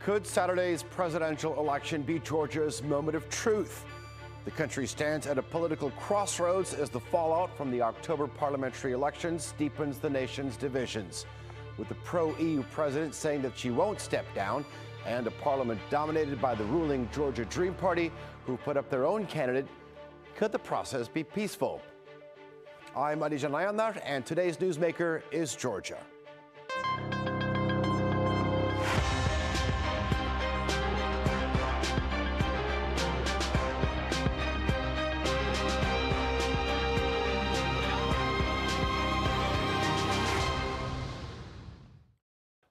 Could Saturday's presidential election be Georgia's moment of truth? The country stands at a political crossroads as the fallout from the October parliamentary elections deepens the nation's divisions. With the pro-EU president saying that she won't step down, and a parliament dominated by the ruling Georgia Dream Party, who put up their own candidate, could the process be peaceful? I'm Adijan Ayandar, and today's newsmaker is Georgia.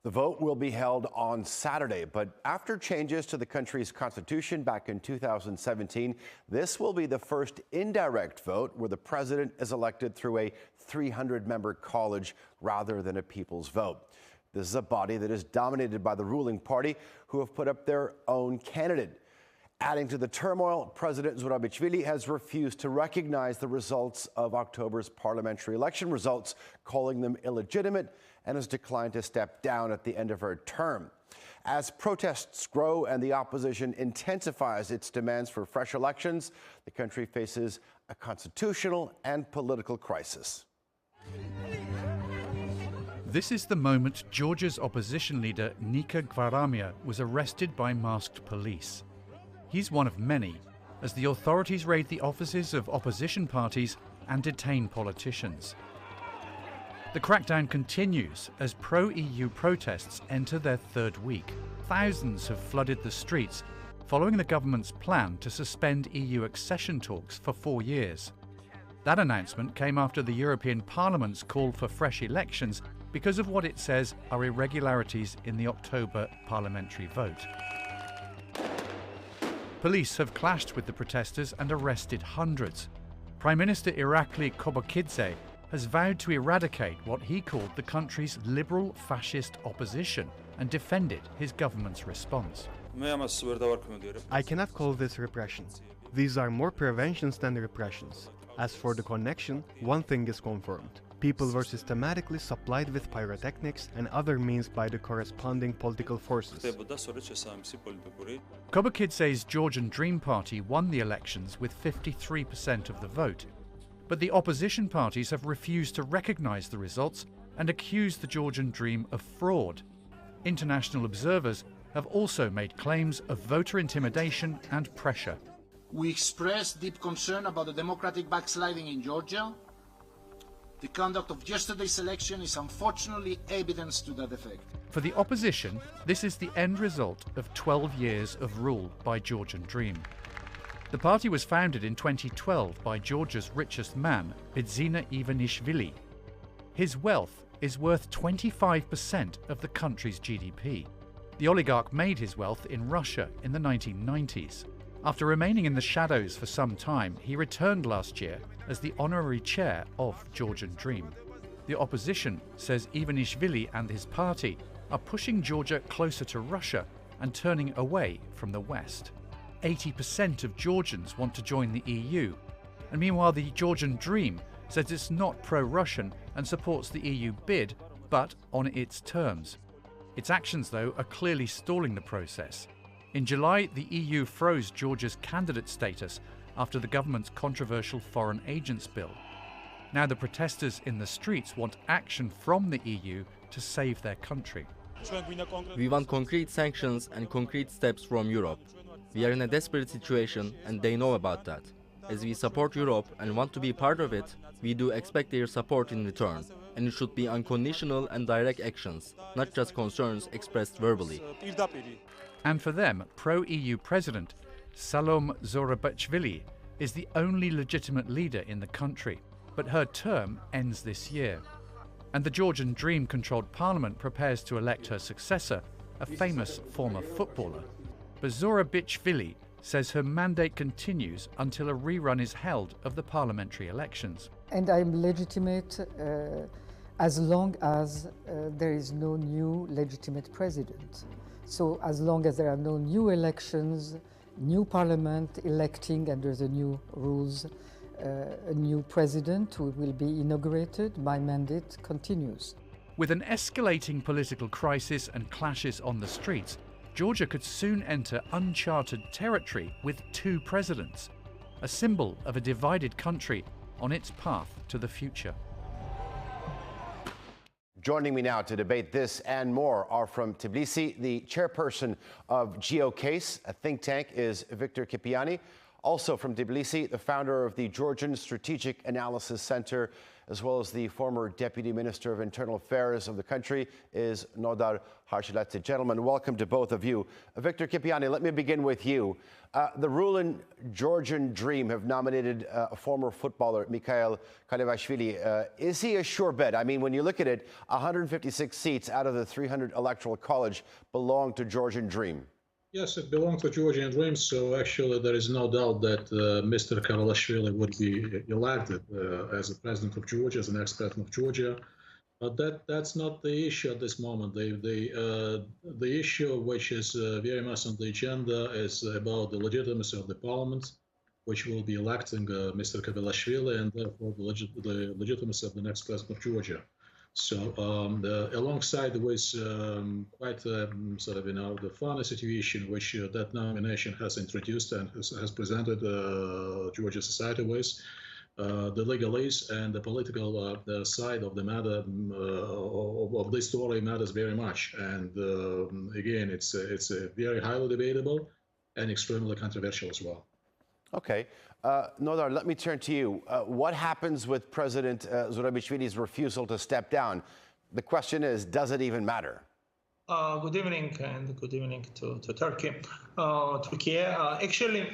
The vote will be held on Saturday, but after changes to the country's constitution back in 2017, this will be the first indirect vote where the president is elected through a 300-member college rather than a people's vote. This is a body that is dominated by the ruling party, who have put up their own candidate. Adding to the turmoil, President Zurabichvili has refused to recognize the results of October's parliamentary election results, calling them illegitimate, and has declined to step down at the end of her term. As protests grow and the opposition intensifies its demands for fresh elections, the country faces a constitutional and political crisis. This is the moment Georgia's opposition leader Nika Gvaramia was arrested by masked police. He's one of many, as the authorities raid the offices of opposition parties and detain politicians. The crackdown continues as pro-EU protests enter their third week. Thousands have flooded the streets following the government's plan to suspend EU accession talks for 4 years. That announcement came after the European Parliament's call for fresh elections because of what it says are irregularities in the October parliamentary vote. Police have clashed with the protesters and arrested hundreds. Prime Minister Irakli Kobakidze has vowed to eradicate what he called the country's liberal fascist opposition and defended his government's response. I cannot call this repression. These are more preventions than repressions. As for the connection, one thing is confirmed. People were systematically supplied with pyrotechnics and other means by the corresponding political forces. Kobakidze's Georgian Dream Party won the elections with 53% of the vote. But the opposition parties have refused to recognize the results and accused the Georgian Dream of fraud. International observers have also made claims of voter intimidation and pressure. We express deep concern about the democratic backsliding in Georgia. The conduct of yesterday's election is unfortunately evidence to that effect. For the opposition, this is the end result of 12 years of rule by Georgian Dream. The party was founded in 2012 by Georgia's richest man, Bidzina Ivanishvili. His wealth is worth 25% of the country's GDP. The oligarch made his wealth in Russia in the 1990s. After remaining in the shadows for some time, he returned last year as the honorary chair of Georgian Dream. The opposition says Ivanishvili and his party are pushing Georgia closer to Russia and turning away from the West. 80% of Georgians want to join the EU, and meanwhile the Georgian Dream says it's not pro-Russian and supports the EU bid, but on its terms. Its actions, though, are clearly stalling the process. In July, the EU froze Georgia's candidate status after the government's controversial foreign agents bill. Now the protesters in the streets want action from the EU to save their country. We want concrete sanctions and concrete steps from Europe. We are in a desperate situation and they know about that. As we support Europe and want to be part of it, we do expect their support in return. And it should be unconditional and direct actions, not just concerns expressed verbally. And for them, pro-EU President Salome Zurabichvili is the only legitimate leader in the country. But her term ends this year. And the Georgian Dream-controlled parliament prepares to elect her successor, a famous former footballer. But Zurabichvili says her mandate continues until a rerun is held of the parliamentary elections. And I'm legitimate as long as there is no new legitimate president. So as long as there are no new elections, new parliament electing under the new rules, a new president who will be inaugurated, my mandate continues. With an escalating political crisis and clashes on the streets, Georgia could soon enter uncharted territory with two presidents, a symbol of a divided country on its path to the future. Joining me now to debate this and more are from Tbilisi, the chairperson of GeoCase, a think tank, is Victor Kipiani. Also from Tbilisi, the founder of the Georgian Strategic Analysis Center, as well as the former Deputy Minister of Internal Affairs of the country, is Nodar Harshiladze. Gentlemen, welcome to both of you. Victor Kipiani, let me begin with you. The ruling Georgian Dream have nominated a former footballer, Mikhail Kalevashvili. Is he a sure bet? I mean, when you look at it, 156 seats out of the 300 electoral college belong to Georgian Dream. Yes, it belongs to Georgian Dream, so actually there is no doubt that Mr. Kalevashvili would be elected as the president of Georgia, as the next president of Georgia. But that's not the issue at this moment. The issue which is very much on the agenda is about the legitimacy of the parliament, which will be electing Mr. Kalevashvili, and therefore the legitimacy of the next president of Georgia. So alongside with quite sort of, the funny situation which that nomination has introduced and has presented Georgia society with, the legalese and the political side of the matter of this story matters very much. And again, it's very highly debatable and extremely controversial as well. Okay. Nodar, let me turn to you. What happens with President Zurabishvili's refusal to step down? The question is, does it even matter? Good evening, and good evening to Turkey. Actually,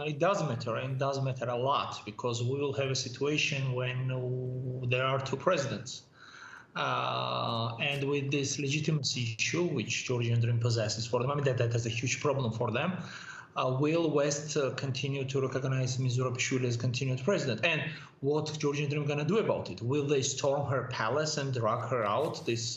it does matter, and it does matter a lot, because we will have a situation when there are two presidents. And with this legitimacy issue, which Georgian Dream possesses for them, I mean, that is a huge problem for them. Will West continue to recognize Ms. Zurabishvili as continued president? And what Georgian Dream going to do about it? Will they storm her palace and drag her out, this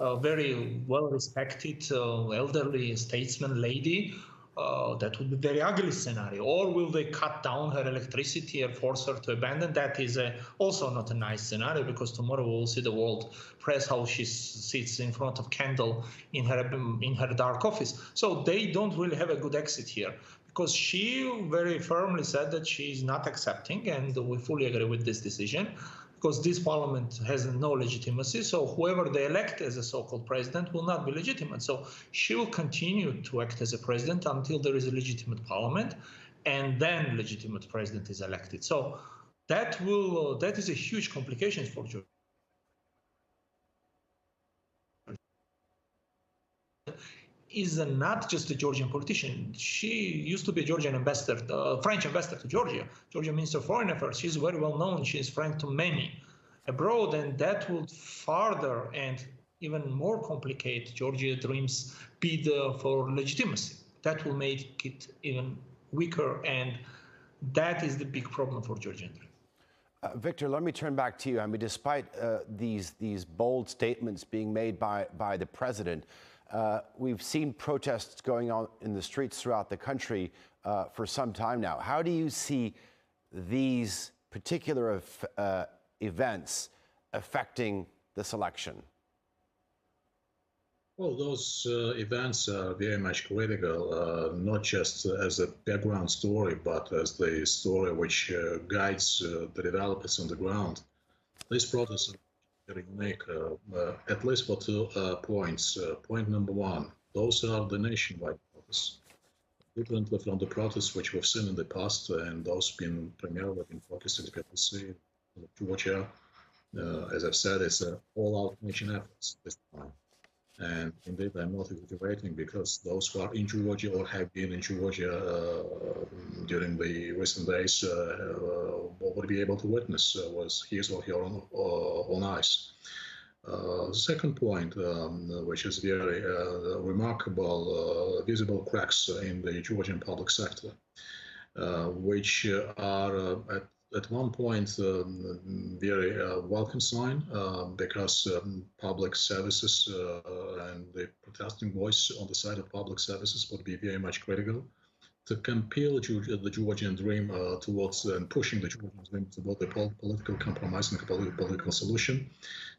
very well-respected elderly statesman lady? That would be a very ugly scenario. Or will they cut down her electricity and force her to abandon? That is also not a nice scenario, because tomorrow we'll see the world press how she sits in front of candle in her dark office. So they don't really have a good exit here, because she very firmly said that she is not accepting, and we fully agree with this decision, because this parliament has no legitimacy. So whoever they elect as a so-called president will not be legitimate. So she will continue to act as a president until there is a legitimate parliament, and then legitimate president is elected. So that is a huge complication for Georgia. Is not just a Georgian politician. She used to be a Georgian ambassador, French ambassador to Georgia, Georgian Minister of Foreign Affairs. She's very well known. She is friend to many abroad, and that would further and even more complicate Georgia Dream's bid for legitimacy. That will make it even weaker, and that is the big problem for Georgian Dream. Victor, let me turn back to you. I mean, despite these bold statements being made by the president, we've seen protests going on in the streets throughout the country for some time now. How do you see these particular events affecting this election? Well, those events are very much critical, not just as a background story, but as the story which guides the developments on the ground. These protests are very unique, at least for 2 points. Point number one, those are the nationwide protests. Differently from the protests which we've seen in the past, and those primarily been focused in Tbilisi, Georgia. As I've said, it's an all-out nation effort this time. And indeed, I'm not exaggerating, because those who are in Georgia or have been in Georgia during the recent days would be able to witness with his or her own eyes. Second point, which is very remarkable, visible cracks in the Georgian public sector, which are at one point very welcome sign, because public services and the protesting voice on the side of public services would be very much critical to compel the Georgian dream towards and pushing the Georgian dream toward the political compromise and political solution.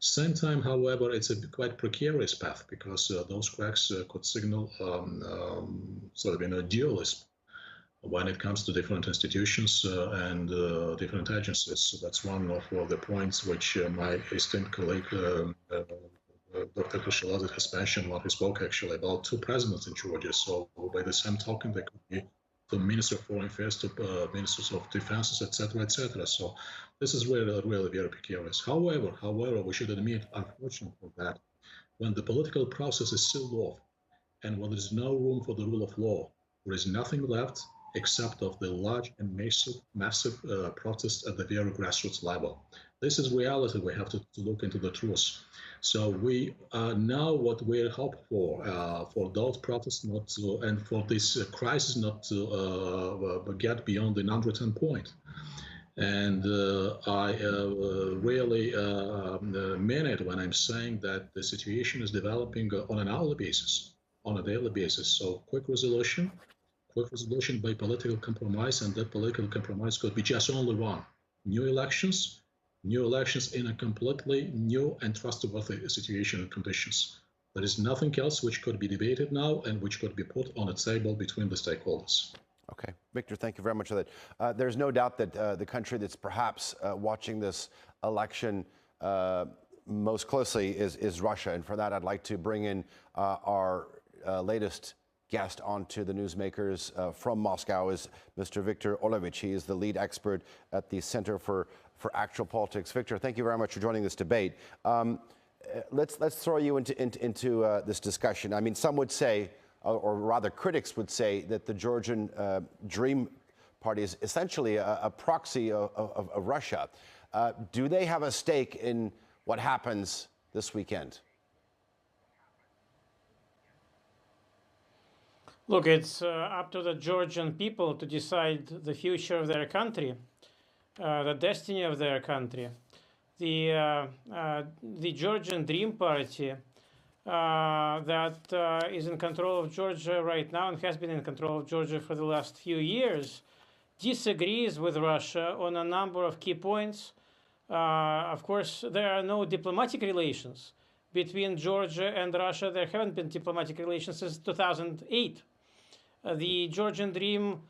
Same time, however, it's a quite precarious path because those cracks could signal sort of dualism when it comes to different institutions and different agencies. So that's one of the points which my esteemed colleague Dr. Kishalazi has mentioned when he spoke actually about two presidents in Georgia. So by the same token, there could be the Minister of Foreign Affairs to Ministers of Defense, etc., etc. So this is really very precarious. However, we should admit, unfortunately, that when the political process is sealed off and when there is no room for the rule of law, there is nothing left except of the large and massive protests at the very grassroots level. This is reality. We have to look into the truth. So we now what we hope for those protests not to, and for this crisis not to get beyond the non-return point. And I really mean it when I'm saying that the situation is developing on an hourly basis, on a daily basis. So quick resolution by political compromise, and that political compromise could be just only one: new elections in a completely new and trustworthy situation and conditions. There is nothing else which could be debated now and which could be put on a table between the stakeholders. Okay, Victor, thank you very much for that. There's no doubt that the country that's perhaps watching this election most closely is Russia. And for that, I'd like to bring in our latest guest onto the newsmakers from Moscow is Mr. Viktor Olevich. He is the lead expert at the Center for Actual Politics. Victor, thank you very much for joining this debate. Let's throw you into this discussion. I mean, some would say, or rather critics would say, that the Georgian Dream Party is essentially a proxy of Russia. Do they have a stake in what happens this weekend? Look, it's up to the Georgian people to decide the future of their country, the destiny of their country. The Georgian Dream Party that is in control of Georgia right now and has been in control of Georgia for the last few years disagrees with Russia on a number of key points. Of course, there are no diplomatic relations between Georgia and Russia. There haven't been diplomatic relations since 2008. The Georgian Dream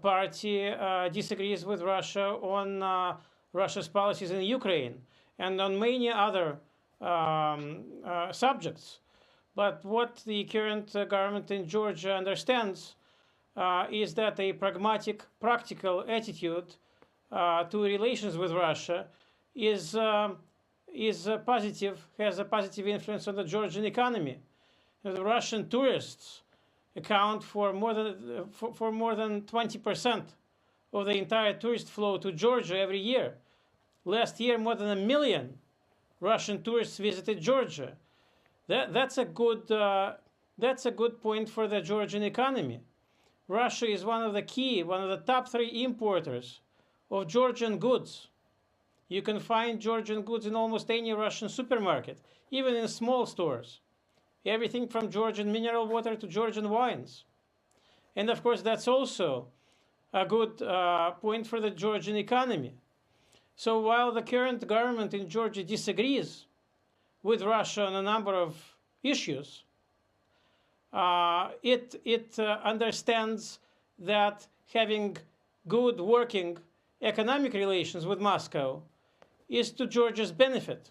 Party disagrees with Russia on Russia's policies in Ukraine and on many other subjects. But what the current government in Georgia understands is that a pragmatic, practical attitude to relations with Russia is positive, has a positive influence on the Georgian economy. The Russian tourists account for more than 20% of the entire tourist flow to Georgia every year. Last year, more than 1 million Russian tourists visited Georgia. That's a good point for the Georgian economy. Russia is one of the top 3 importers of Georgian goods. You can find Georgian goods in almost any Russian supermarket, even in small stores. Everything from Georgian mineral water to Georgian wines. And of course, that's also a good point for the Georgian economy. So while the current government in Georgia disagrees with Russia on a number of issues, it understands that having good working economic relations with Moscow is to Georgia's benefit.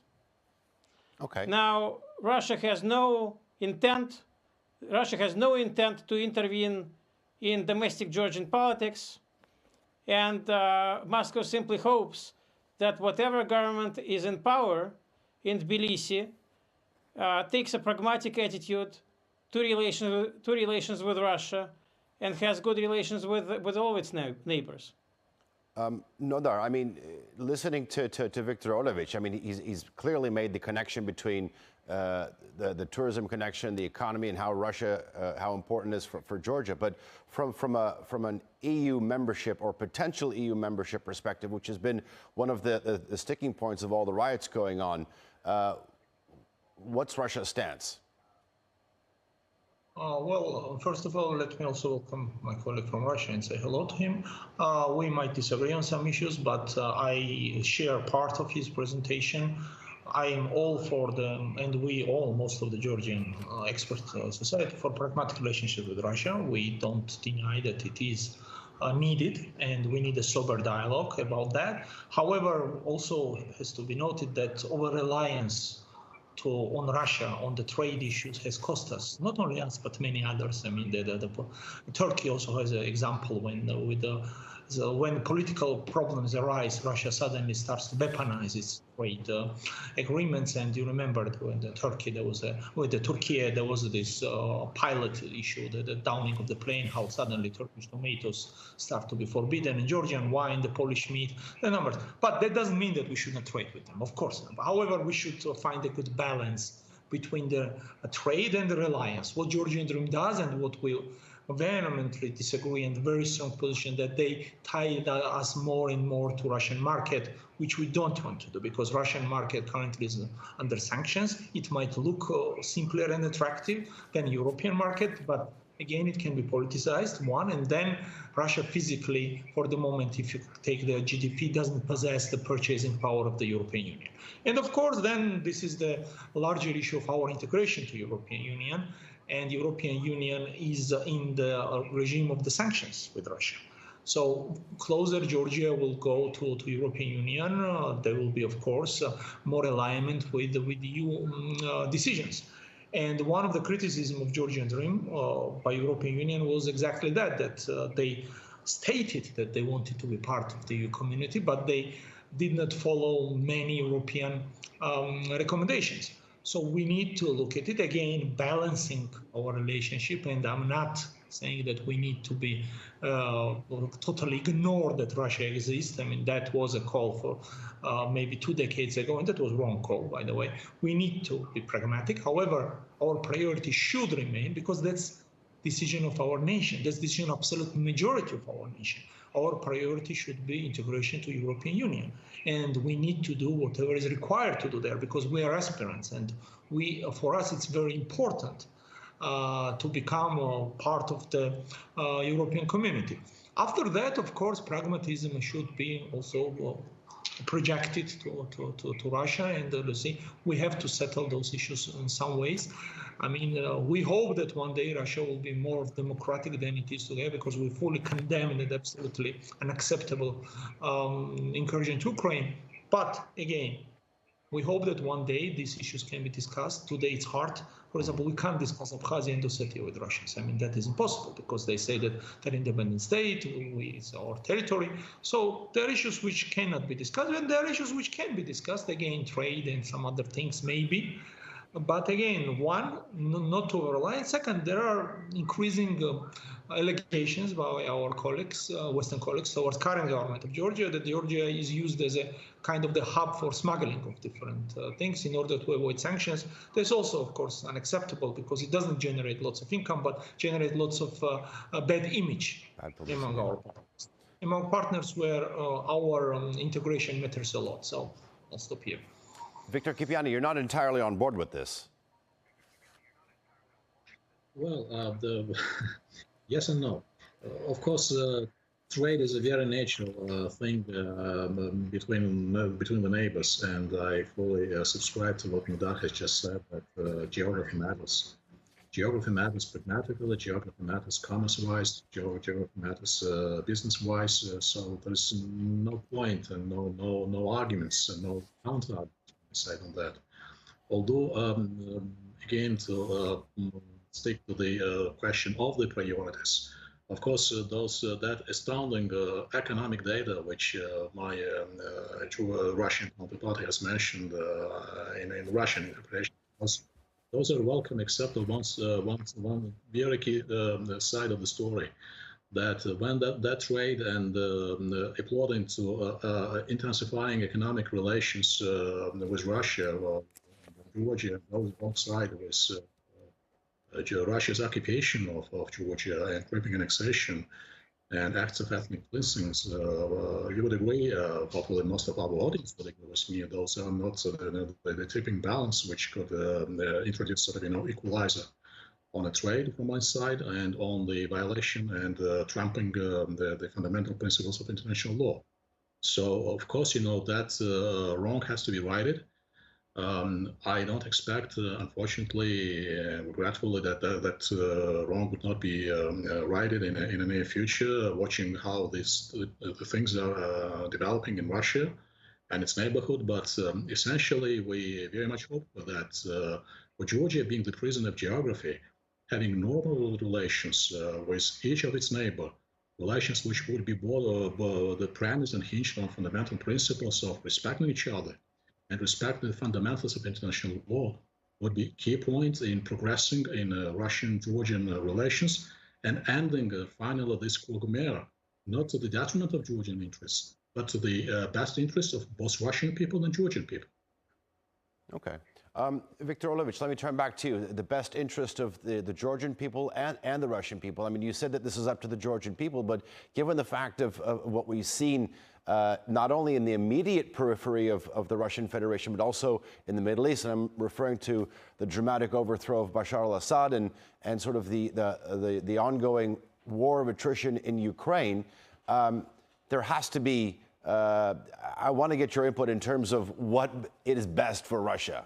Okay. Now, Russia has no intent to intervene in domestic Georgian politics, and Moscow simply hopes that whatever government is in power in Tbilisi takes a pragmatic attitude to relations with Russia and has good relations with all its neighbors. Nodar, I mean, listening to Viktor Olevich, I mean, he's clearly made the connection between the tourism connection, the economy, and how Russia, how important it is for Georgia. But from an EU membership or potential EU membership perspective, which has been one of the sticking points of all the riots going on, what's Russia's stance? First of all, let me also welcome my colleague from Russia and say hello to him. We might disagree on some issues, but I share part of his presentation. I am all for and we all, most of the Georgian expert society, for pragmatic relationship with Russia. We don't deny that it is needed, and we need a sober dialogue about that. However, also has to be noted that over-reliance on Russia on the trade issues has cost us, not only us but many others. I mean, Turkey also has an example when when political problems arise, Russia suddenly starts to weaponize its trade agreements. And you remember when Turkey there was this pilot issue, the downing of the plane, how suddenly Turkish tomatoes start to be forbidden, and Georgian wine, the Polish meat, the numbers. But that doesn't mean that we should not trade with them, of course. However, we should find a good balance between the trade and the reliance. What Georgian Dream does, and what we vehemently disagree, and very strong position that they tie us more and more to Russian market, which we don't want to do, because Russian market currently is under sanctions. It might look simpler and attractive than European market, but again, it can be politicized, one, and then Russia physically, for the moment, if you take the GDP, doesn't possess the purchasing power of the European Union. And of course, then this is the larger issue of our integration to European Union. And the European Union is in the regime of the sanctions with Russia. So closer Georgia will go to European Union, there will be, of course, more alignment with the EU decisions. And one of the criticism of Georgian Dream by European Union was exactly that they stated that they wanted to be part of the EU community, but they did not follow many European recommendations. So we need to look at it again, balancing our relationship. And I'm not saying that we need to be totally ignore that Russia exists. I mean, that was a call for maybe 2 decades ago, and that was a wrong call, by the way. We need to be pragmatic. However, our priority should remain, because that's decision of our nation. That's decision of absolute majority of our nation. Our priority should be integration to European Union. And we need to do whatever is required to do there, because we are aspirants. And for us, it's very important to become part of the European community. After that, of course, pragmatism should be also projected to Russia, and let's see, we have to settle those issues in some ways. I mean, we hope that one day Russia will be more democratic than it is today, because we fully condemn that absolutely unacceptable incursion to Ukraine. But again, we hope that one day these issues can be discussed. Today it's hard. For example, we can't discuss Abkhazia and Ossetia with Russians. I mean, that is impossible, because they say that they're independent state, it's our territory. So there are issues which cannot be discussed, and there are issues which can be discussed, again, trade and some other things maybe. But again, one, not to rely. Second, there are increasing allegations by our colleagues, Western colleagues, towards current government of Georgia, that Georgia is used as a kind of the hub for smuggling of different things in order to avoid sanctions. That's also, of course, unacceptable, because it doesn't generate lots of income, but generate lots of bad image among our partners. Among partners where our integration matters a lot. So I'll stop here. Victor Kipiani, you're not entirely on board with this. Well, yes and no. Of course, trade is a very natural thing between the neighbors, and I fully subscribe to what Nidar has just said, that geography matters. Geography matters pragmatically, geography matters commerce-wise, geography matters business-wise. So there is no point and no arguments and no counter-arguments on that. Although, again, to stick to the question of the priorities, of course, that astounding economic data which my Russian counterpart has mentioned in Russian interpretation, those are welcome, except one very key side of the story, that when that trade and applauding to intensifying economic relations with Russia, Georgia goes alongside with Russia's occupation of Georgia and Crimean annexation and acts of ethnic cleansings, you would agree, probably most of our audience would agree with me, those are not the tipping balance which could introduce sort of, equalizer on the trade from one side and on the violation and trampling the fundamental principles of international law. So, of course, that wrong has to be righted. I don't expect, unfortunately, regretfully, that wrong would not be righted in the near future, watching how the things are developing in Russia and its neighborhood. But essentially, we very much hope that for Georgia being the prison of geography, having normal relations with each of its neighbor, relations which would be the premise and hinged on fundamental principles of respecting each other and respecting the fundamentals of international law, would be key points in progressing in Russian-Georgian relations and ending finally this quagmire, not to the detriment of Georgian interests, but to the best interests of both Russian people and Georgian people. Okay. Viktor Olevich, let me turn back to you. The best interest of the Georgian people and the Russian people. I mean, you said that this is up to the Georgian people, but given the fact of what we've seen, not only in the immediate periphery of the Russian Federation, but also in the Middle East, and I'm referring to the dramatic overthrow of Bashar al-Assad and sort of the ongoing war of attrition in Ukraine, there has to be, I want to get your input in terms of what is best for Russia.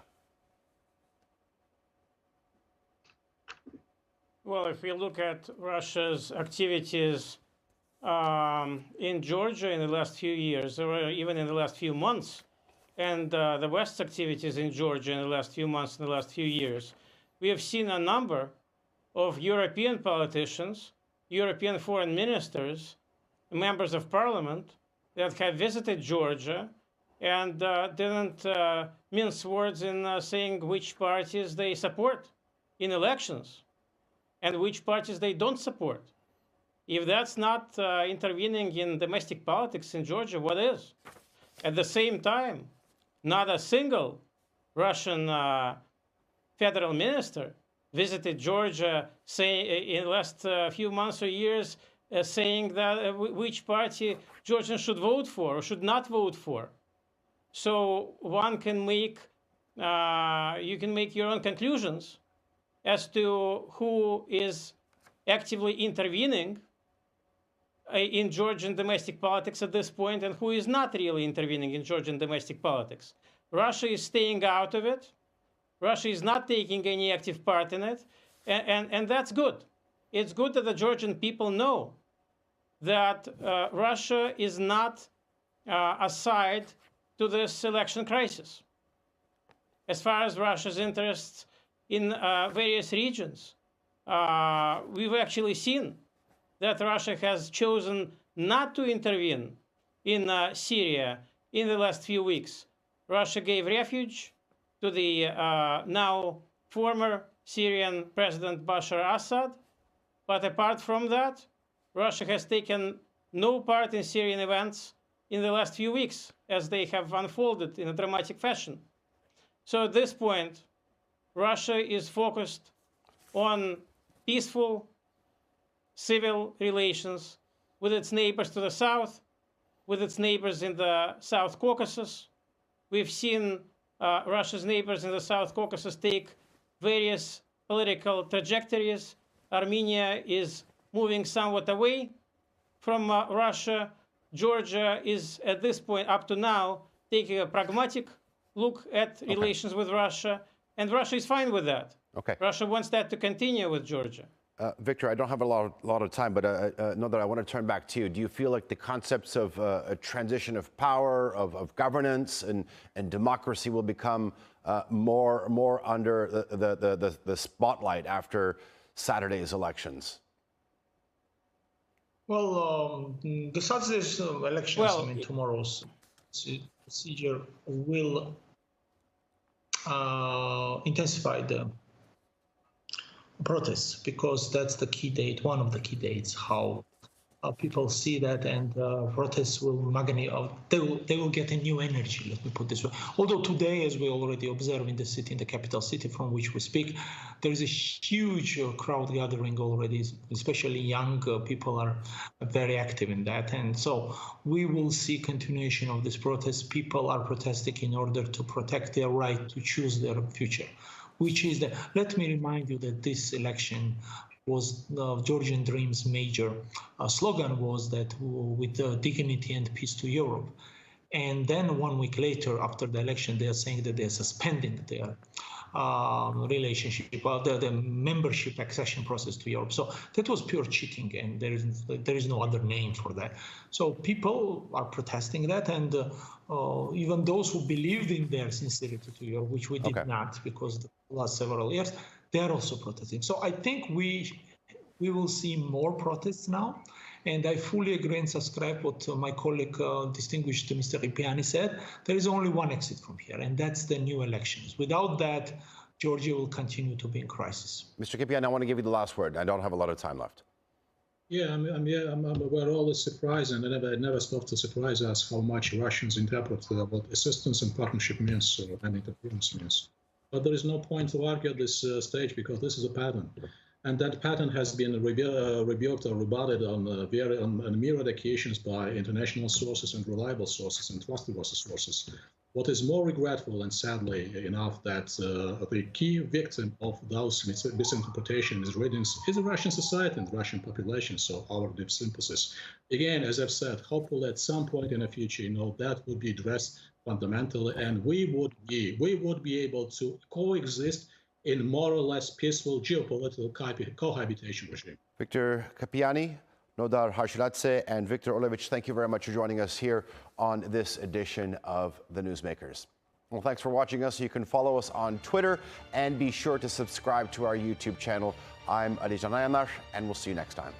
Well, if we look at Russia's activities in Georgia in the last few years, or even in the last few months, and the West's activities in Georgia in the last few months, in the last few years, we have seen a number of European politicians, European foreign ministers, members of parliament that have visited Georgia and didn't mince words in saying which parties they support in elections and which parties they don't support. If that's not intervening in domestic politics in Georgia, what is? At the same time, not a single Russian federal minister visited Georgia in the last few months or years saying that which party Georgians should vote for or should not vote for. So one can make, you can make your own conclusions as to who is actively intervening in Georgian domestic politics at this point and who is not really intervening in Georgian domestic politics. Russia is staying out of it. Russia is not taking any active part in it, and that's good. It's good that the Georgian people know that Russia is not a side to this election crisis. As far as Russia's interests in various regions, we've actually seen that Russia has chosen not to intervene in Syria in the last few weeks. Russia gave refuge to the now former Syrian President Bashar al-Assad. But apart from that, Russia has taken no part in Syrian events in the last few weeks as they have unfolded in a dramatic fashion. So at this point, Russia is focused on peaceful civil relations with its neighbors to the south, with its neighbors in the South Caucasus. We've seen Russia's neighbors in the South Caucasus take various political trajectories. Armenia is moving somewhat away from Russia. Georgia is, at this point, up to now, taking a pragmatic look at relations with Russia, and Russia is fine with that. Okay. Russia wants that to continue with Georgia. Viktor, I don't have a lot of time, but know that I want to turn back to you. Do you feel like the concepts of a transition of power, of governance, and democracy will become more under the spotlight after Saturday's elections? Well, the Saturday's elections, I mean, tomorrow's procedure will intensify the protests, because that's the key date, one of the key dates, how people see that, and protests will they will get a new energy, let me put this way. Although today, as we already observe in the city, in the capital city from which we speak, there is a huge crowd gathering already, especially young people are very active in that. And so we will see continuation of this protest. People are protesting in order to protect their right to choose their future. which is that, let me remind you that this election was Georgian Dream's major slogan was that with dignity and peace to Europe. And then 1 week later, after the election, they are saying that they're suspending their relationship, the membership accession process to Europe. So that was pure cheating, and there is no other name for that. So people are protesting that, and even those who believed in their sincerity to Europe, which we did not, because the last several years, they are also protesting. So I think we will see more protests now. And I fully agree and subscribe what my colleague, distinguished Mr. Kipiani said. There is only one exit from here, and that's the new elections. Without that, Georgia will continue to be in crisis. Mr. Kipiani, I want to give you the last word. I don't have a lot of time left. Yeah, we're always surprised, and it never stops to surprise us how much Russians interpret what assistance and partnership means and interference means. But there is no point to argue at this stage, because this is a pattern. And that pattern has been rebuked or rebutted on myriad occasions by international sources and reliable sources and trustworthy sources. What is more regretful, and sadly enough, that the key victim of those misinterpretations is the Russian society and the Russian population. So our deep sympathies. Again, as I've said, hopefully at some point in the future, that would be addressed fundamentally, and we would be able to coexist in more or less peaceful geopolitical cohabitation regime. Victor Kipiani, Nodar Harshiladze, and Victor Olevich, thank you very much for joining us here on this edition of The Newsmakers. Well, thanks for watching us. You can follow us on Twitter and be sure to subscribe to our YouTube channel. I'm Ali Janayanar, and we'll see you next time.